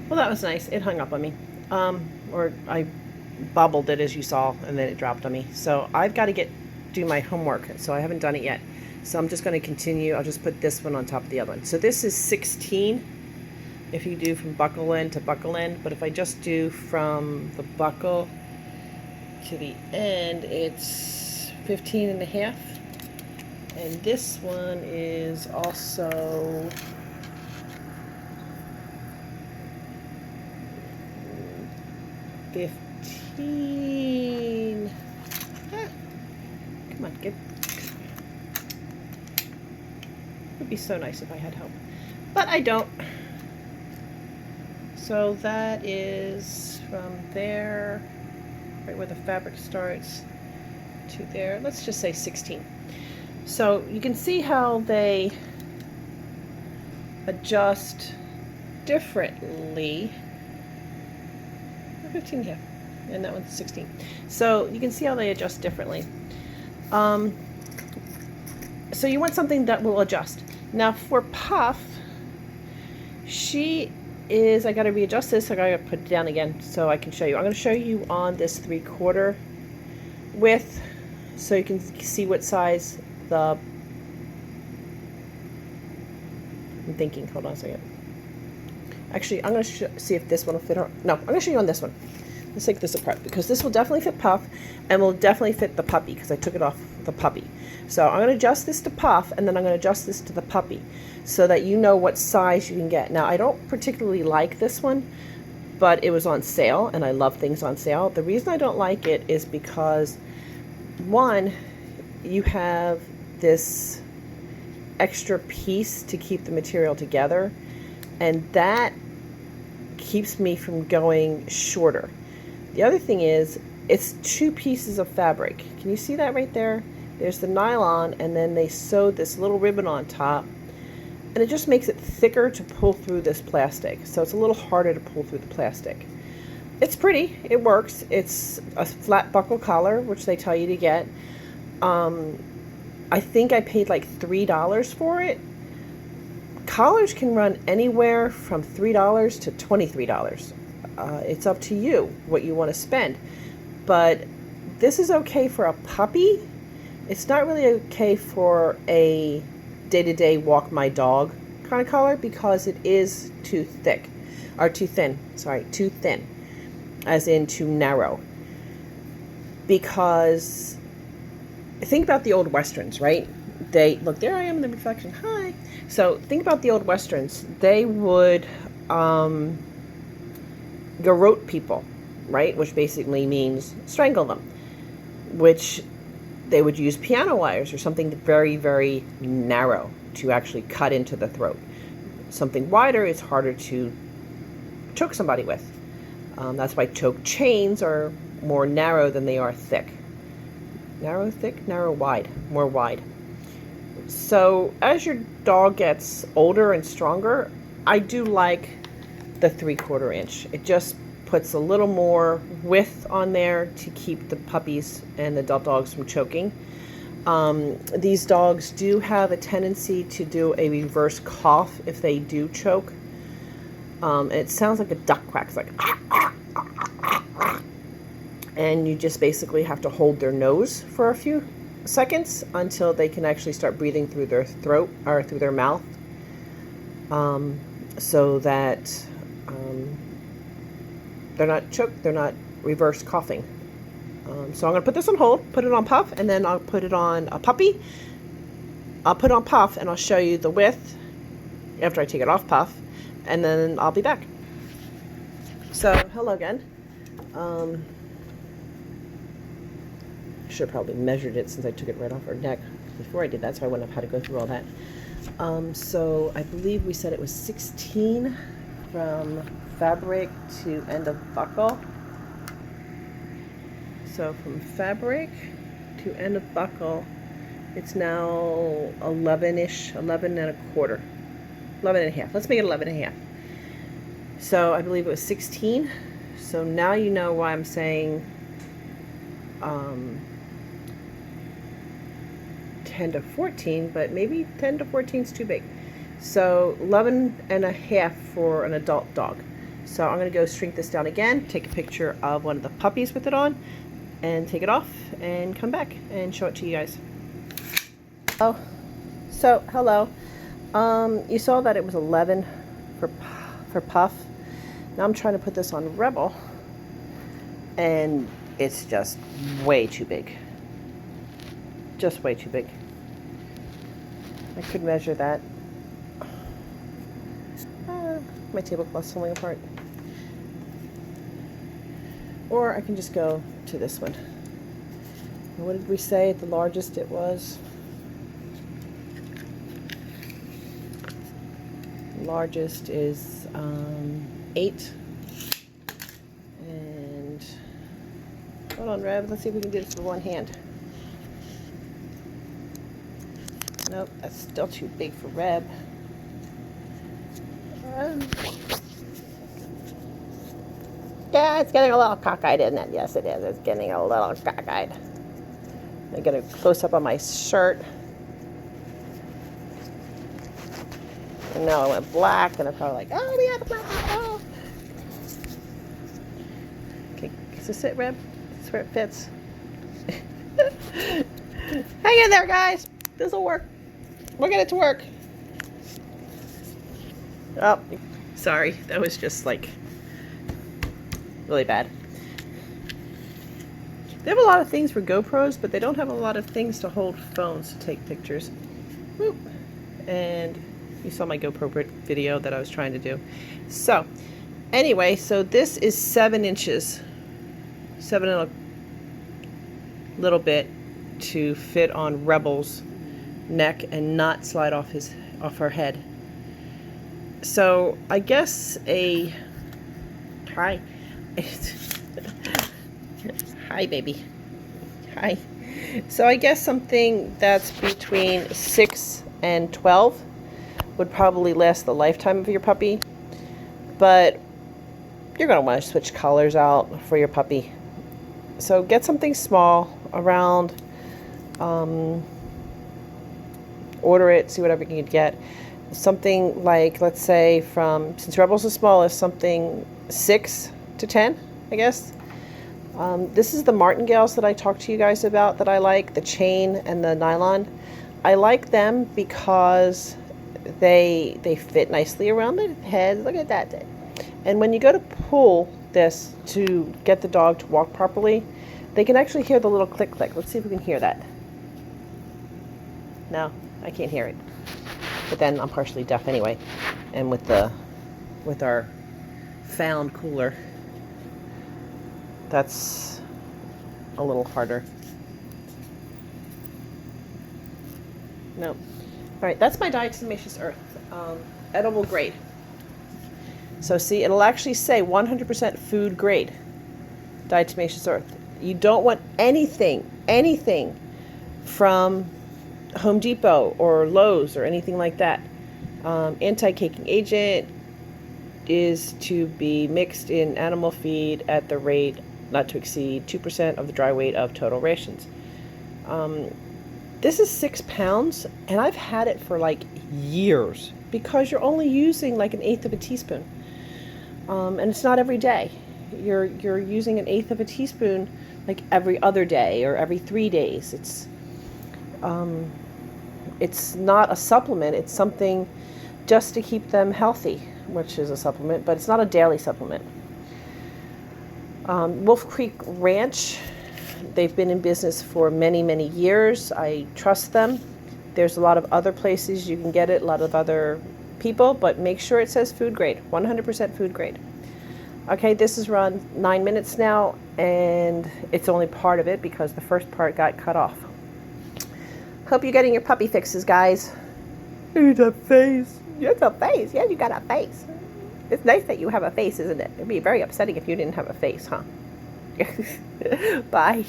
Well, that was nice. It hung up on me. Or I bobbled it as you saw, and then it dropped on me. So I've got to do my homework. So I haven't done it yet. So I'm just going to continue. I'll just put this one on top of the other one. So this is 16 if you do from buckle end to buckle end. But if I just do from the buckle to the end, it's 15 and a half. And this one is also 15. Ah, come on, get. It would be so nice if I had help, but I don't. So that is from there, right where the fabric starts, to there. Let's just say 16. So you can see how they adjust differently. 15 here, and that one's 16. So you can see how they adjust differently. So you want something that will adjust. Now for Puff, she is, I gotta readjust this, so I gotta put it down again so I can show you. I'm gonna show you on this 3/4 width so you can see what size the, I'm thinking, hold on a second. Actually, I'm gonna see if this one will fit her. No, I'm gonna show you on this one. Let's take this apart because this will definitely fit Puff and will definitely fit the puppy because I took it off the puppy. So I'm going to adjust this to Puff and then I'm going to adjust this to the puppy so that you know what size you can get. Now I don't particularly like this one, but it was on sale and I love things on sale. The reason I don't like it is because, one, you have this extra piece to keep the material together, and that keeps me from going shorter. The other thing is, it's 2 pieces of fabric. Can you see that right there? There's the nylon, and then they sewed this little ribbon on top, and it just makes it thicker to pull through this plastic. So it's a little harder to pull through the plastic. It's pretty, it works. It's a flat buckle collar, which they tell you to get. I think I paid like $3 for it. Collars can run anywhere from $3 to $23. It's up to you what you want to spend. But this is okay for a puppy. It's not really okay for a day-to-day walk my dog kind of collar because it is too thick, or too thin, sorry, too thin, as in too narrow. Because think about the old Westerns, right? They, look, there I am in the reflection, hi. So think about the old Westerns. They would garrote people, right? Which basically means strangle them, which they would use piano wires or something very, very narrow to actually cut into the throat. Something wider is harder to choke somebody with. That's why choke chains are more narrow than they are thick. Narrow, thick, narrow, wide, more wide. So as your dog gets older and stronger, I do like the 3/4 inch. It just puts a little more width on there to keep the puppies and the adult dogs from choking. These dogs do have a tendency to do a reverse cough if they do choke. It sounds like a duck quack. It's like, and you just basically have to hold their nose for a few seconds until they can actually start breathing through their throat or through their mouth, so that they're not choked, they're not reverse coughing. So I'm going to put this on hold, put it on Puff, and then I'll put it on a puppy. I'll put it on Puff and I'll show you the width after I take it off Puff, and then I'll be back. So hello again. Should have probably measured it since I took it right off her neck before I did that, so I wouldn't have had to go through all that. So I believe we said it was 16 from fabric to end of buckle. So from fabric to end of buckle, it's now 11-ish, 11 and a quarter, 11 and a half. Let's make it 11 and a half. So I believe it was 16. So now you know why I'm saying 10 to 14, but maybe 10 to 14 is too big. So 11 and a half for an adult dog. So I'm going to go shrink this down again, take a picture of one of the puppies with it on, and take it off and come back and show it to you guys. Oh, so hello. You saw that it was 11 for Puff. Now I'm trying to put this on Rebel, and it's just way too big. Just way too big. I could measure that. My tablecloth's falling apart. Or I can just go to this one. And what did we say the largest it was? Largest is 8. And hold on, Reb. Let's see if we can do this with one hand. Nope, that's still too big for Reb. Yeah, it's getting a little cockeyed, isn't it? Yes, it is. It's getting a little cockeyed. I get a close up on my shirt. And now I went black, and they're probably like, oh, we have a black. Oh. Okay, is this it, Reb? Is this where it fits? Hang in there, guys. This will work. We'll get it to work. Oh, sorry. That was just like really bad. They have a lot of things for GoPros, but they don't have a lot of things to hold phones to take pictures. Whoop. And you saw my GoPro video that I was trying to do. So, anyway, so this is 7 inches. 7 and a little bit to fit on Rebel's neck and not slide off her head. So I guess hi baby, hi. So I guess something that's between 6 and 12 would probably last the lifetime of your puppy, but you're gonna want to switch colors out for your puppy. So get something small around, order it, see whatever you can get. Something like, let's say since Rebel's the smallest, something 6 to 10, I guess. This is the martingales that I talked to you guys about that I like, the chain and the nylon. I like them because they fit nicely around the head. Look at that. And when you go to pull this to get the dog to walk properly, they can actually hear the little click click. Let's see if we can hear that. No, I can't hear it. But then I'm partially deaf anyway. And with our found cooler, that's a little harder. No. All right, that's my Diatomaceous Earth, edible grade. So see, it'll actually say 100% food grade Diatomaceous Earth. You don't want anything from Home Depot or Lowe's or anything like that. Anti-caking agent is to be mixed in animal feed at the rate not to exceed 2% of the dry weight of total rations. This is 6 pounds, and I've had it for like years because you're only using like 1/8 of a teaspoon, and it's not every day. You're using 1/8 of a teaspoon like every other day or every 3 days. It's not a supplement. It's something just to keep them healthy, which is a supplement, but it's not a daily supplement. Wolf Creek Ranch, they've been in business for many, many years. I trust them. There's a lot of other places you can get it, a lot of other people, but make sure it says food grade, 100% food grade. Okay, this is run 9 minutes now, and it's only part of it because the first part got cut off. Hope you're getting your puppy fixes, guys. It's a face. It's a face. Yeah, you got a face. It's nice that you have a face, isn't it? It'd be very upsetting if you didn't have a face, huh? Bye.